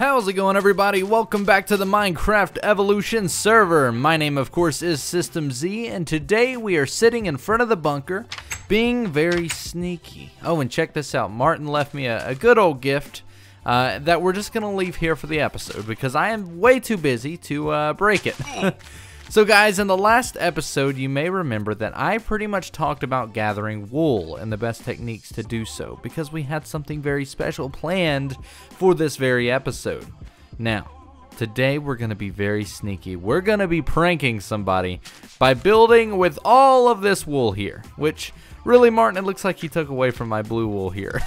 How's it going, everybody? Welcome back to the Minecraft Evolution server. My name, of course, is System Z, and today we are sitting in front of the bunker being very sneaky. Oh, and check this out. Martin left me a good old gift that we're just going to leave here for the episode because I am way too busy to break it. So guys, in the last episode, you may remember that I pretty much talked about gathering wool and the best techniques to do so because we had something very special planned for this very episode. Now, today we're going to be very sneaky. We're going to be pranking somebody by building with all of this wool here, which really, Martin, it looks like he took away from my blue wool here.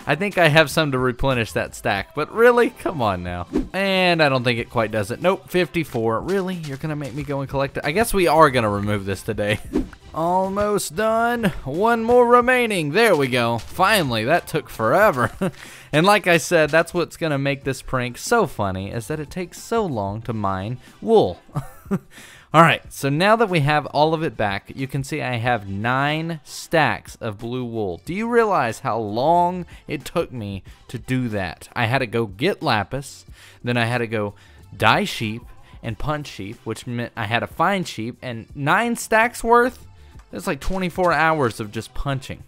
I think I have some to replenish that stack, but really, come on now. And I don't think it quite does it. Nope, 54. Really? You're going to make me go and collect it? I guess we are going to remove this today. Almost done. One more remaining. There we go. Finally, that took forever. And like I said, that's what's going to make this prank so funny, is that it takes so long to mine wool. Alright, so now that we have all of it back, you can see I have 9 stacks of blue wool. Do you realize how long it took me to do that? I had to go get lapis, then I had to go dye sheep and punch sheep, which meant I had to find sheep, and 9 stacks worth? That's like 24 hours of just punching.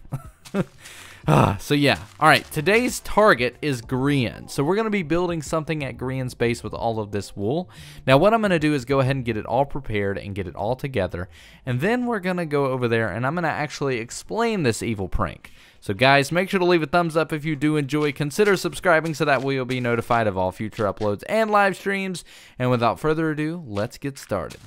So yeah, alright, today's target is GRIAN'S. So we're going to be building something at GRIAN'S base with all of this wool. Now what I'm going to do is go ahead and get it all prepared and get it all together. And then we're going to go over there and I'm going to actually explain this evil prank. So guys, make sure to leave a thumbs up if you do enjoy. Consider subscribing so that way you'll be notified of all future uploads and live streams. And without further ado, let's get started.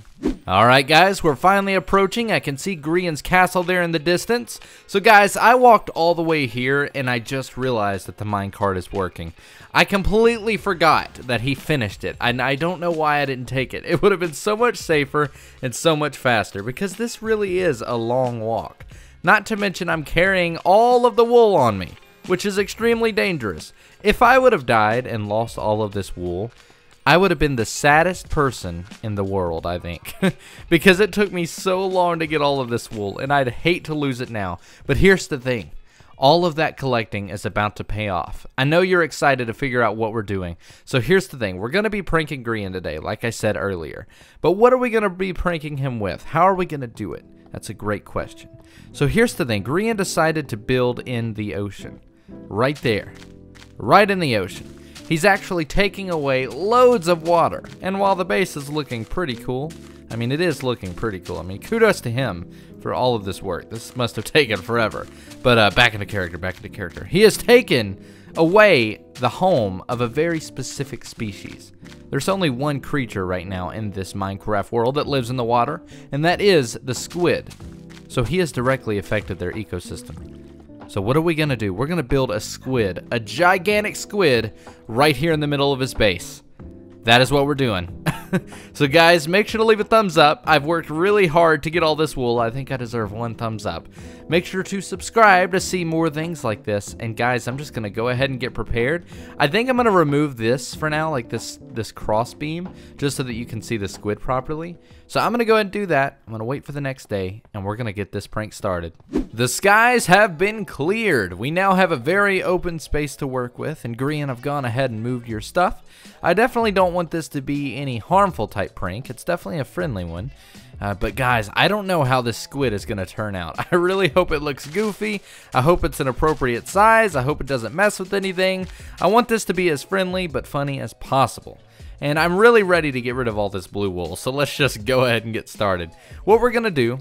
Alright guys, we're finally approaching. I can see GRIAN'S castle there in the distance. So guys, I walked all the way here and I just realized that the minecart is working. I completely forgot that he finished it, and I don't know why I didn't take it. It would have been so much safer and so much faster because this really is a long walk. Not to mention I'm carrying all of the wool on me, which is extremely dangerous. If I would have died and lost all of this wool, I would have been the saddest person in the world, I think. Because it took me so long to get all of this wool, and I'd hate to lose it now. But here's the thing. All of that collecting is about to pay off. I know you're excited to figure out what we're doing. So here's the thing. We're going to be pranking GRIAN today, like I said earlier. But what are we going to be pranking him with? How are we going to do it? That's a great question. So here's the thing. GRIAN decided to build in the ocean. Right there. Right in the ocean. He's actually taking away loads of water. And while the base is looking pretty cool, I mean, it is looking pretty cool. I mean, kudos to him for all of this work. This must have taken forever. But back into character, He has taken away the home of a very specific species. There's only one creature right now in this Minecraft world that lives in the water, and that is the squid. So he has directly affected their ecosystem. So what are we going to do? We're going to build a squid, a gigantic squid, right here in the middle of his base. That is what we're doing. So guys, make sure to leave a thumbs up. I've worked really hard to get all this wool. I think I deserve 1 thumbs up. Make sure to subscribe to see more things like this. And guys, I'm just going to go ahead and get prepared. I think I'm going to remove this for now, like this cross beam, just so that you can see the squid properly. So I'm going to go ahead and do that. I'm going to wait for the next day, and we're going to get this prank started. The skies have been cleared. We now have a very open space to work with, and GRIAN, I've gone ahead and moved your stuff. I definitely don't want this to be any harmful type prank. It's definitely a friendly one. But guys, I don't know how this squid is going to turn out. I really hope it looks goofy. I hope it's an appropriate size. I hope it doesn't mess with anything. I want this to be as friendly but funny as possible. And I'm really ready to get rid of all this blue wool, so let's just go ahead and get started. What we're going to do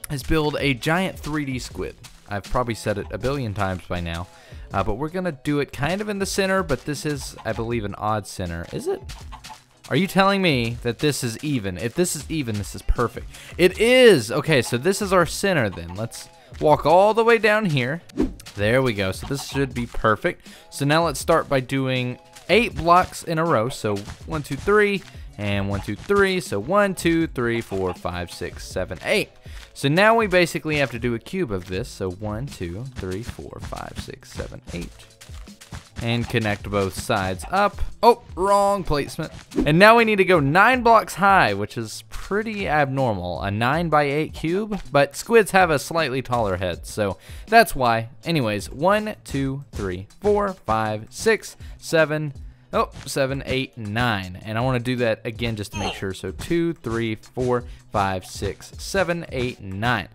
is build a giant 3D squid. I've probably said it a billion times by now. But we're going to do it kind of in the center, but this is, I believe, an odd center. Is it? Are you telling me that this is even? If this is even, this is perfect. It is! Okay, so this is our center then. Let's walk all the way down here. There we go. So this should be perfect. So now let's start by doing 8 blocks in a row. So 1, 2, 3, and 1, 2, 3. So 1, 2, 3, 4, 5, 6, 7, 8. So now we basically have to do a cube of this. So 1, 2, 3, 4, 5, 6, 7, 8. And connect both sides up. Oh, wrong placement. And now we need to go 9 blocks high, which is pretty abnormal. A 9 by 8 cube, but squids have a slightly taller head, so that's why. Anyways, 1, 2, 3, 4, 5, 6, 7, Oh, 7, 8, 9. And I want to do that again just to make sure. So 2, 3, 4, 5, 6, 7, 8, 9.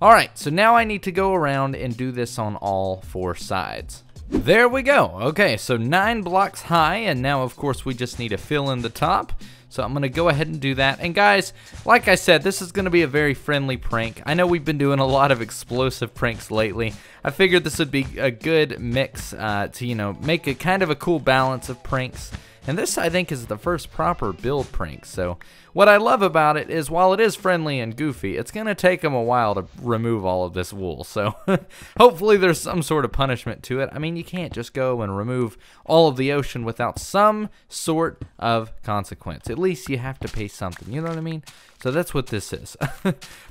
All right, so now I need to go around and do this on all 4 sides. There we go. Okay, so 9 blocks high, and now of course we just need to fill in the top. So I'm gonna go ahead and do that. And guys, like I said, this is gonna be a very friendly prank. I know we've been doing a lot of explosive pranks lately. I figured this would be a good mix to, you know, make a kind of a cool balance of pranks. And this, I think, is the first proper build prank. So what I love about it is while it is friendly and goofy, it's going to take them a while to remove all of this wool. So hopefully there's some sort of punishment to it. I mean, you can't just go and remove all of the ocean without some sort of consequence. At least you have to pay something. You know what I mean? So that's what this is.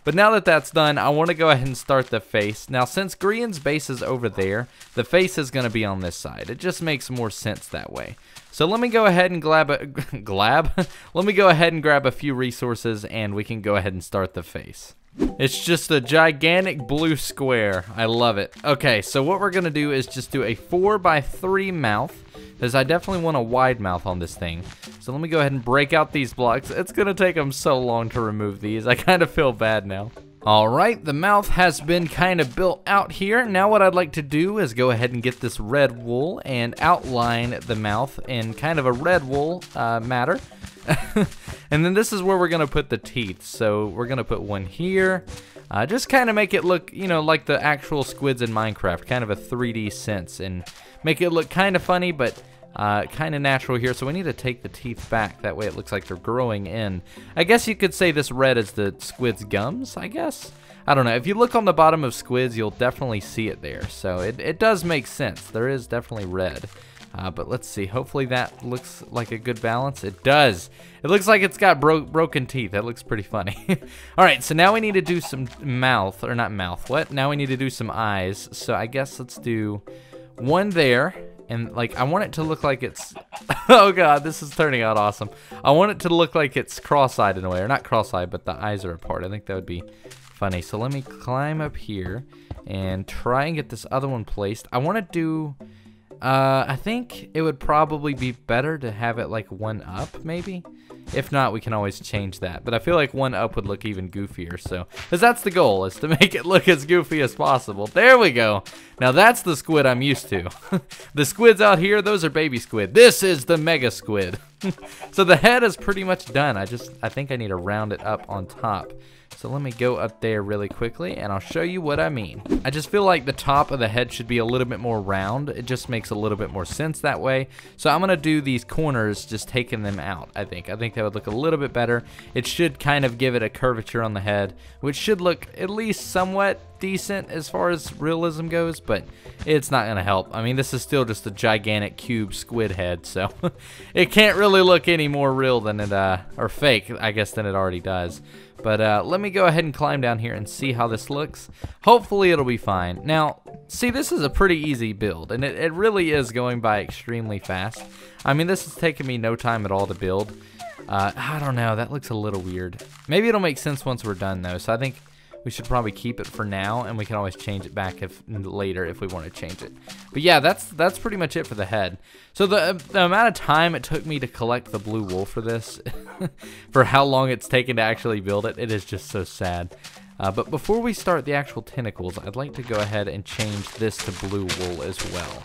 But now that that's done, I want to go ahead and start the face. Now, since GRIAN'S base is over there, the face is going to be on this side. It just makes more sense that way. So let me go ahead and let me go ahead and grab a few resources, and we can go ahead and start the face. It's just a gigantic blue square. I love it. Okay, so what we're gonna do is just do a 4x3 mouth, because I definitely want a wide mouth on this thing. So let me go ahead and break out these blocks. It's gonna take them so long to remove these. I kind of feel bad now. Alright, the mouth has been kind of built out here. Now what I'd like to do is go ahead and get this red wool and outline the mouth in kind of a red wool matter. And then this is where we're going to put the teeth. So we're going to put one here. Just kind of make it look, you know, like the actual squids in Minecraft. Kind of a 3D sense. And make it look kind of funny, but kind of natural here. So we need to take the teeth back. That way it looks like they're growing in. I guess you could say this red is the squid's gums, I guess. I don't know. If you look on the bottom of squids, you'll definitely see it there. So it does make sense. There is definitely red. But let's see. Hopefully that looks like a good balance. It does. It looks like it's got broken teeth. That looks pretty funny. All right, so now we need to do some mouth. Or not mouth. What? Now we need to do some eyes. So I guess let's do one there. And, like, I want it to look like it's... Oh, God, this is turning out awesome. I want it to look like it's cross-eyed in a way. Or not cross-eyed, but the eyes are apart. I think that would be funny. So let me climb up here and try and get this other one placed. I want to do... I think it would probably be better to have it like one up, maybe. If not, we can always change that. But I feel like one up would look even goofier. So, because that's the goal, is to make it look as goofy as possible. There we go. Now that's the squid I'm used to. The squids out here, those are baby squid. This is the mega squid. So the head is pretty much done. I think I need to round it up on top. So let me go up there really quickly and I'll show you what I mean. I just feel like the top of the head should be a little bit more round. It just makes a little bit more sense that way. So I'm gonna do these corners, just taking them out, I think. I think that would look a little bit better. It should kind of give it a curvature on the head, which should look at least somewhat decent as far as realism goes, but it's not gonna help. I mean, this is still just a gigantic cube squid head, so it can't really look any more real than it, or fake, I guess, than it already does. But let me go ahead and climb down here and see how this looks. Hopefully it'll be fine. Now, see, this is a pretty easy build, and it really is going by extremely fast. I mean, this is taking me no time at all to build. I don't know, that looks a little weird. Maybe it'll make sense once we're done, though, so I think we should probably keep it for now, and we can always change it back later if we want to change it. But yeah, that's pretty much it for the head. So the amount of time it took me to collect the blue wool for this, for how long it's taken to actually build it, it is just so sad. But before we start the actual tentacles, I'd like to go ahead and change this to blue wool as well.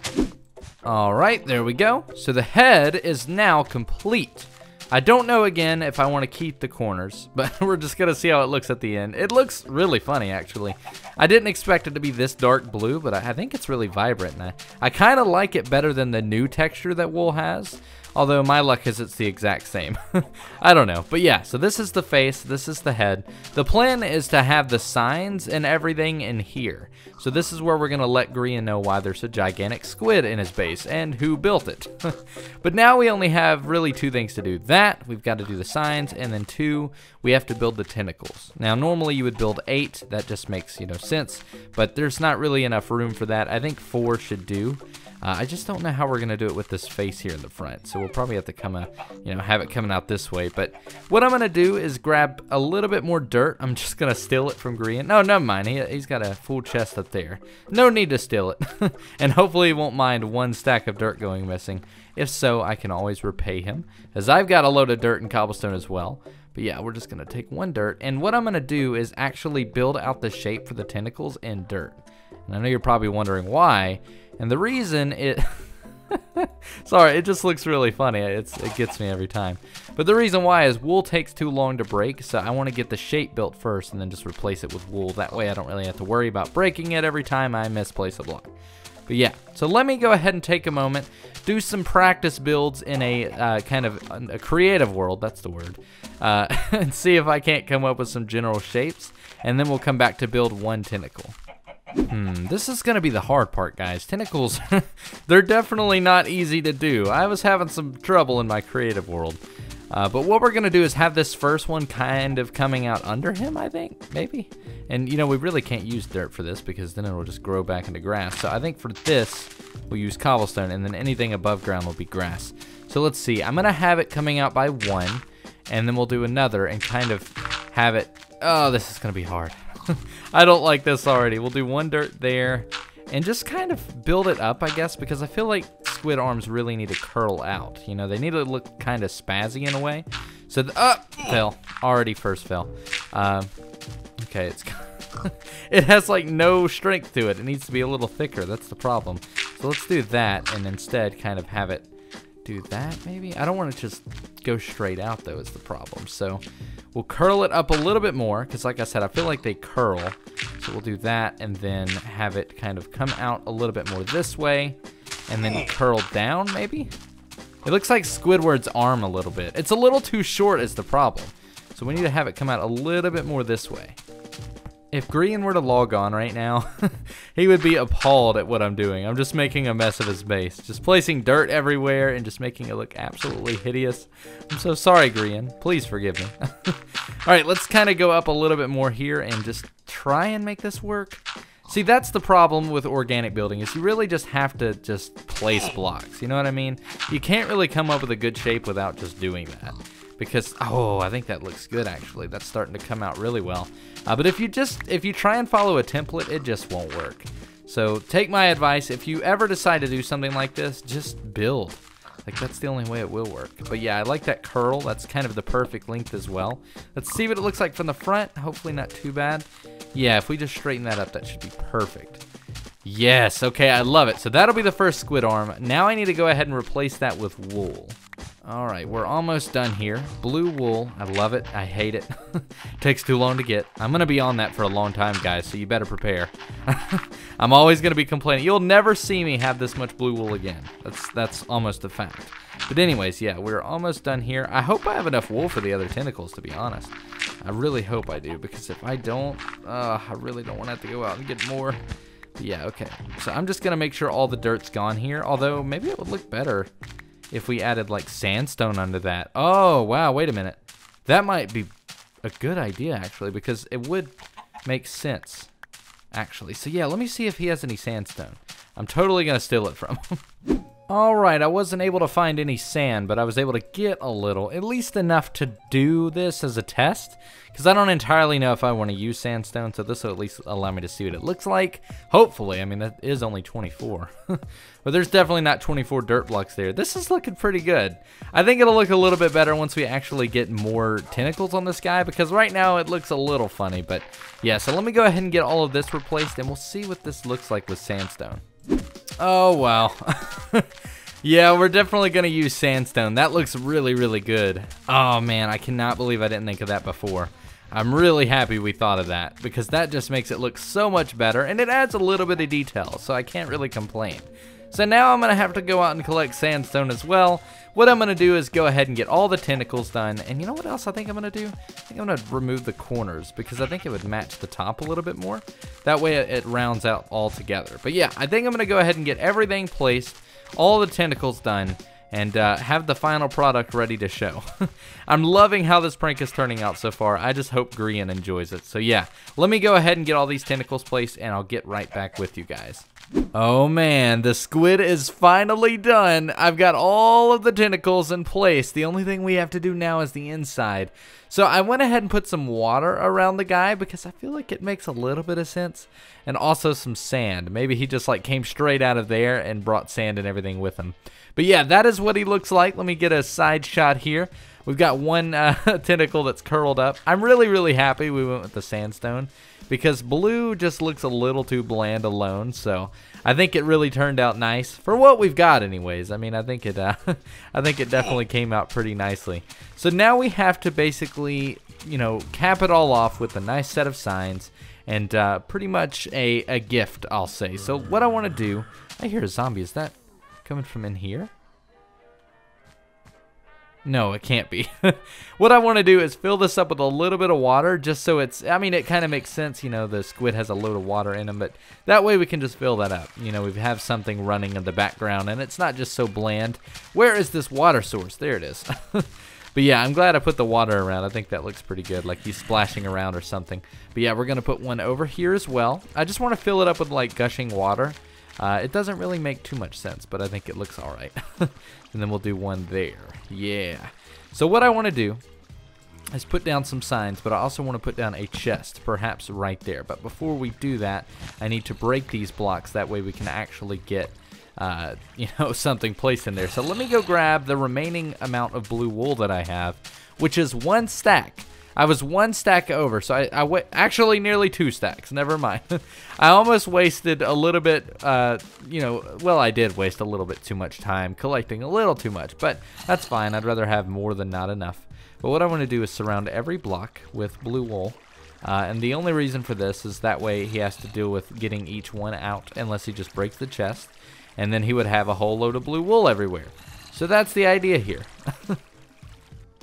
Alright, there we go. So the head is now complete. I don't know, again, if I want to keep the corners, but we're just going to see how it looks at the end. It looks really funny, actually. I didn't expect it to be this dark blue, but I think it's really vibrant, and I kind of like it better than the new texture that wool has. Although my luck is it's the exact same. I don't know. But yeah, so this is the face, this is the head. The plan is to have the signs and everything in here. So this is where we're going to let GRIAN know why there's a gigantic squid in his base and who built it. But now we only have really two things to do. That, we've got to do the signs, and then two, we have to build the tentacles. Now normally you would build 8, that just makes, you know, sense. But there's not really enough room for that. I think 4 should do. I just don't know how we're gonna do it with this face here in the front, so we'll probably have to have it coming out this way. But what I'm gonna do is grab a little bit more dirt. I'm just gonna steal it from Grian. No, never mind. He's got a full chest up there. No need to steal it. And hopefully he won't mind one stack of dirt going missing. If so, I can always repay him, as I've got a load of dirt and cobblestone as well. But yeah, we're just gonna take one dirt, and what I'm gonna do is actually build out the shape for the tentacles in dirt. And I know you're probably wondering why. And the reason sorry, it just looks really funny. It gets me every time. But the reason why is wool takes too long to break, so I want to get the shape built first and then just replace it with wool. That way I don't really have to worry about breaking it every time I misplace a block. But yeah, so let me go ahead and take a moment, do some practice builds in a kind of a creative world, that's the word, and see if I can't come up with some general shapes, and then we'll come back to build one tentacle. This is gonna be the hard part, guys. Tentacles, they're definitely not easy to do. I was having some trouble in my creative world. But what we're gonna do is have this first one kind of coming out under him, I think, maybe. And we really can't use dirt for this because then it'll just grow back into grass. So I think for this, we'll use cobblestone, and then anything above ground will be grass. So let's see, I'm gonna have it coming out by one, and then we'll do another and kind of have it, oh, this is gonna be hard. I don't like this already. We'll do one dirt there and just kind of build it up, I guess, because I feel like squid arms really need to curl out. They need to look kind of spazzy in a way. So, fell. Already first fell. Okay, it has like no strength to it. It needs to be a little thicker. That's the problem. So let's do that and instead kind of have it do that maybe. I don't want to just go straight out though, is the problem. So we'll curl it up a little bit more because like I said, I feel like they curl. So we'll do that and then have it kind of come out a little bit more this way and then curl down maybe. It looks like Squidward's arm a little bit. It's a little too short is the problem. So we need to have it come out a little bit more this way. If Grian were to log on right now, he would be appalled at what I'm doing. I'm just making a mess of his base. Just placing dirt everywhere and just making it look absolutely hideous. I'm so sorry, Grian. Please forgive me. Alright, let's kind of go up a little bit more here and just try and make this work. See, that's the problem with organic building, is you really just have to just place blocks. You know what I mean? You can't really come up with a good shape without just doing that. Because, oh, I think that looks good actually. That's starting to come out really well. But if you try and follow a template, it just won't work. So take my advice. If you ever decide to do something like this, just build. Like, that's the only way it will work. But yeah, I like that curl. That's kind of the perfect length as well. Let's see what it looks like from the front. Hopefully not too bad. Yeah, if we just straighten that up, that should be perfect. Yes, okay, I love it. So that'll be the first squid arm. Now I need to go ahead and replace that with wool. Alright, we're almost done here. Blue wool, I love it, I hate it. Takes too long to get. I'm gonna be on that for a long time, guys, so you better prepare. I'm always gonna be complaining. You'll never see me have this much blue wool again. That's almost a fact. But anyways, yeah, we're almost done here. I hope I have enough wool for the other tentacles, to be honest. I really hope I do, because if I don't, I really don't want to have to go out and get more. But yeah, okay. So I'm just gonna make sure all the dirt's gone here, although maybe it would look better if we added like sandstone under that. Oh, wow, wait a minute. That might be a good idea, actually, because it would make sense, actually. So yeah, let me see if he has any sandstone. I'm totally gonna steal it from him. Alright, I wasn't able to find any sand, but I was able to get a little, at least enough to do this as a test, because I don't entirely know if I want to use sandstone, so this will at least allow me to see what it looks like. Hopefully, I mean, that is only 24. But there's definitely not 24 dirt blocks there. This is looking pretty good. I think it'll look a little bit better once we actually get more tentacles on this guy, because right now it looks a little funny. But yeah, so let me go ahead and get all of this replaced, and we'll see what this looks like with sandstone. Oh, wow. Yeah, we're definitely going to use sandstone. That looks really, really good. Oh, man, I cannot believe I didn't think of that before. I'm really happy we thought of that, because that just makes it look so much better, and it adds a little bit of detail, so I can't really complain. So now I'm going to have to go out and collect sandstone as well. What I'm going to do is go ahead and get all the tentacles done, and you know what else I think I'm going to do? I think I'm going to remove the corners, because I think it would match the top a little bit more. That way it rounds out all together. But yeah, I think I'm going to go ahead and get everything placed, all the tentacles done, and have the final product ready to show. I'm loving how this prank is turning out so far. I just hope Grian enjoys it. So yeah, let me go ahead and get all these tentacles placed, and I'll get right back with you guys. Oh man, the squid is finally done. I've got all of the tentacles in place. The only thing we have to do now is the inside. So I went ahead and put some water around the guy because I feel like it makes a little bit of sense. And also some sand. Maybe he just like came straight out of there and brought sand and everything with him. But yeah, that is what he looks like. Let me get a side shot here. We've got one tentacle that's curled up. I'm really happy we went with the sandstone because blue just looks a little too bland alone. So I think it really turned out nice for what we've got anyways. I mean, I think it definitely came out pretty nicely. So now we have to basically, you know, cap it all off with a nice set of signs and pretty much a gift, I'll say. So what I want to do, I hear a zombie. Is that coming from in here? No, it can't be. What I want to do is fill this up with a little bit of water just so it's, I mean, it kind of makes sense, you know, the squid has a load of water in him, but that way we can just fill that up. You know, we have something running in the background and it's not just so bland. Where is this water source? There it is. But yeah, I'm glad I put the water around. I think that looks pretty good, like he's splashing around or something. But yeah, we're going to put one over here as well. I just want to fill it up with like gushing water. It doesn't really make too much sense, but I think it looks all right. And then we'll do one there. Yeah. So what I want to do is put down some signs, but I also want to put down a chest, perhaps right there. But before we do that, I need to break these blocks. That way we can actually get, you know, something placed in there. So let me go grab the remaining amount of blue wool that I have, which is 1 stack. I was 1 stack over, so I actually nearly 2 stacks. Never mind. I almost wasted a little bit, you know, well, I did waste a little bit too much time collecting a little too much, but that's fine. I'd rather have more than not enough. But what I want to do is surround every block with blue wool, and the only reason for this is that way he has to deal with getting each one out unless he just breaks the chest, and then he would have a whole load of blue wool everywhere. So that's the idea here.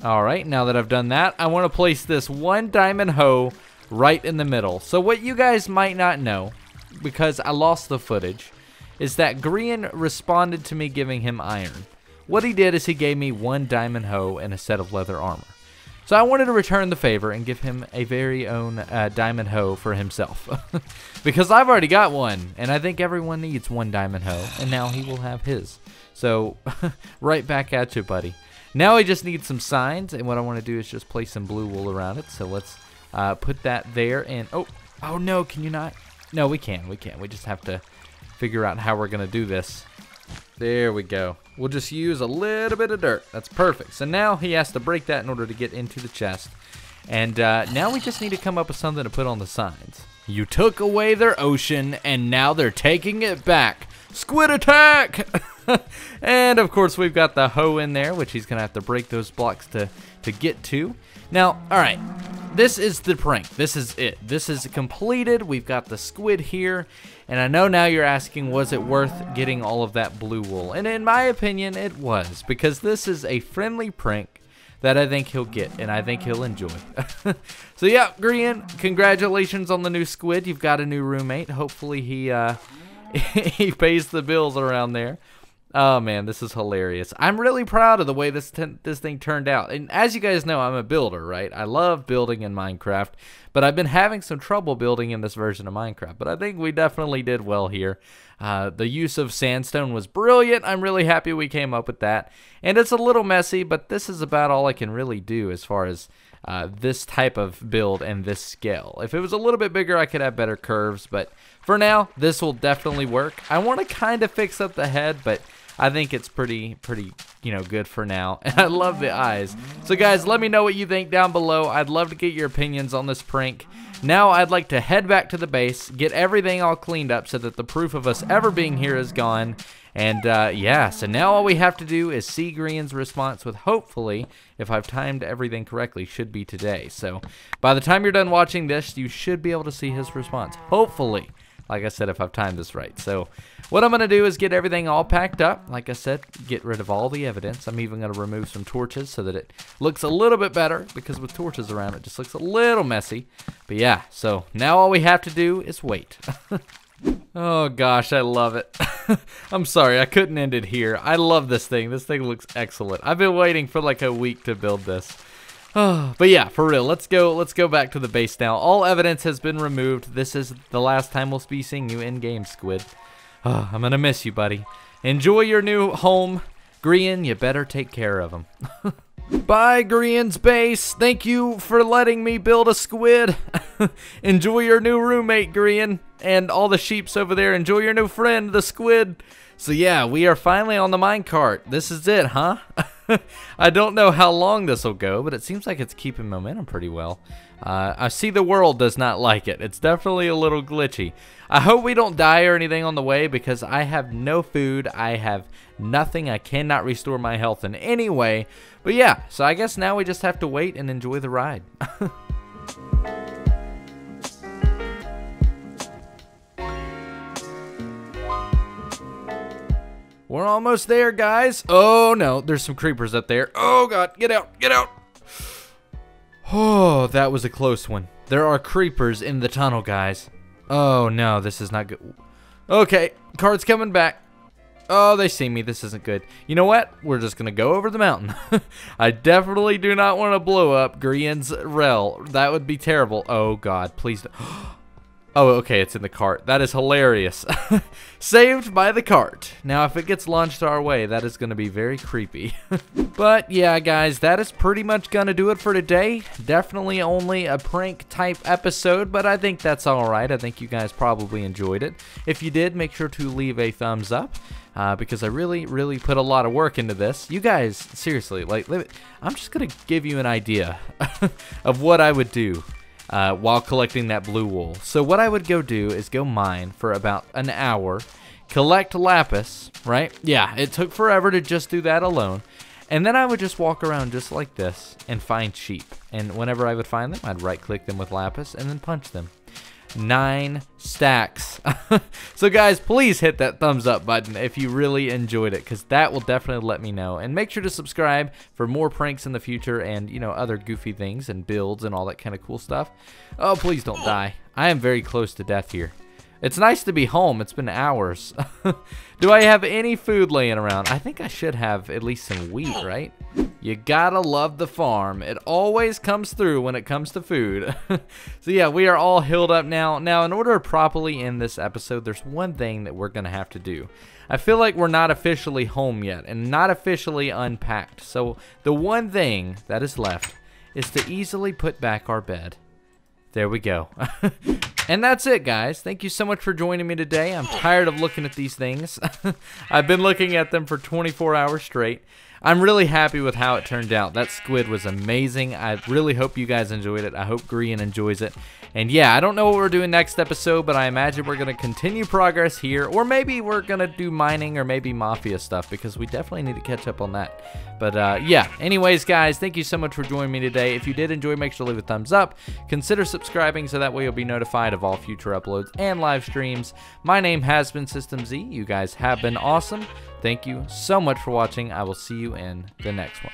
Alright, now that I've done that, I want to place this 1 diamond hoe right in the middle. So what you guys might not know, because I lost the footage, is that Grian responded to me giving him iron. What he did is he gave me 1 diamond hoe and a set of leather armor. So I wanted to return the favor and give him a very own diamond hoe for himself. Because I've already got one, and I think everyone needs 1 diamond hoe, and now he will have his. So, right back at you, buddy. Now I just need some signs, and what I want to do is just place some blue wool around it. So let's put that there, and oh no, can you not? No, we can. We just have to figure out how we're going to do this. There we go. We'll just use a little bit of dirt. That's perfect. So now he has to break that in order to get into the chest. And now we just need to come up with something to put on the signs. You took away their ocean, and now they're taking it back. Squid attack! And of course we've got the hoe in there, which he's gonna have to break those blocks to get to. Now, alright, this is the prank. This is it. This is completed. We've got the squid here, and I know now you're asking, was it worth getting all of that blue wool? And in my opinion, it was, because this is a friendly prank that I think he'll get, and I think he'll enjoy. So yeah, Grian, congratulations on the new squid. You've got a new roommate. Hopefully he he pays the bills around there. Oh man, this is hilarious. I'm really proud of the way this thing turned out. And as you guys know, I'm a builder, right? I love building in Minecraft, but I've been having some trouble building in this version of Minecraft. But I think we definitely did well here. The use of sandstone was brilliant. I'm really happy we came up with that. And it's a little messy, but this is about all I can really do as far as this type of build and this scale. If it was a little bit bigger, I could have better curves, but for now, this will definitely work. I want to kind of fix up the head, but I think it's pretty, you know, good for now. And I love the eyes. So guys, let me know what you think down below. I'd love to get your opinions on this prank. Now I'd like to head back to the base, get everything all cleaned up so that the proof of us ever being here is gone. And yeah, so now all we have to do is see Grian's response with, hopefully, if I've timed everything correctly, should be today. So by the time you're done watching this, you should be able to see his response. Hopefully. Like I said, if I've timed this right. So what I'm going to do is get everything all packed up. Like I said, get rid of all the evidence. I'm even going to remove some torches so that it looks a little bit better, because with torches around, it just looks a little messy. But yeah, so now all we have to do is wait. Oh gosh, I love it. I'm sorry, I couldn't end it here. I love this thing. This thing looks excellent. I've been waiting for like a week to build this. But yeah, for real, let's go back to the base now. All evidence has been removed. This is the last time we'll be seeing you in game, Squid. Oh, I'm gonna miss you, buddy. Enjoy your new home. Grian, you better take care of him. Bye, GRIAN'S base. Thank you for letting me build a squid. Enjoy your new roommate, Grian. And all the sheeps over there. Enjoy your new friend, the squid. So yeah, we are finally on the minecart. This is it, huh? I don't know how long this will go, but it seems like it's keeping momentum pretty well. I see the world does not like it. It's definitely a little glitchy. I hope we don't die or anything on the way because I have no food. I have nothing. I cannot restore my health in any way. But yeah, so I guess now we just have to wait and enjoy the ride. We're almost there, guys. Oh, no. There's some creepers up there. Oh, God. Get out. Get out. Oh, that was a close one. There are creepers in the tunnel, guys. Oh, no. This is not good. Okay. Cart's coming back. Oh, they see me. This isn't good. You know what? We're just going to go over the mountain. I definitely do not want to blow up GRIAN'S rel. That would be terrible. Oh, God. Please don't. Oh, okay, it's in the cart. That is hilarious. Saved by the cart. Now, if it gets launched our way, that is going to be very creepy. But, yeah, guys, that is pretty much going to do it for today. Definitely only a prank-type episode, but I think that's all right. I think you guys probably enjoyed it. If you did, make sure to leave a thumbs up. Because I really, really put a lot of work into this. You guys, seriously, like, I'm just going to give you an idea of what I would do. While collecting that blue wool. So what I would go do is go mine for about an hour, collect lapis, right? Yeah, it took forever to just do that alone. And then I would just walk around just like this and find sheep. And whenever I would find them, I'd right click them with lapis and then punch them. 9 stacks. So guys, please hit that thumbs up button if you really enjoyed it, because that will definitely let me know. And make sure to subscribe for more pranks in the future and, you know, other goofy things and builds and all that kind of cool stuff. Oh, please don't die. I am very close to death here. It's nice to be home. It's been hours. Do I have any food laying around? I think I should have at least some wheat, right? You gotta love the farm. It always comes through when it comes to food. So yeah, we are all healed up now. Now, in order to properly end this episode, there's one thing that we're gonna have to do. I feel like we're not officially home yet and not officially unpacked. So the one thing that is left is to easily put back our bed. There we go. And that's it, guys. Thank you so much for joining me today. I'm tired of looking at these things. I've been looking at them for 24 hours straight. I'm really happy with how it turned out. That squid was amazing. I really hope you guys enjoyed it. I hope GRIAN enjoys it. And yeah, I don't know what we're doing next episode, but I imagine we're going to continue progress here. Or maybe we're going to do mining or maybe mafia stuff, because we definitely need to catch up on that. But yeah, anyways, guys, thank you so much for joining me today. If you did enjoy, make sure to leave a thumbs up. Consider subscribing so that way you'll be notified of all future uploads and live streams. My name has been System Z. You guys have been awesome. Thank you so much for watching. I will see you in the next one.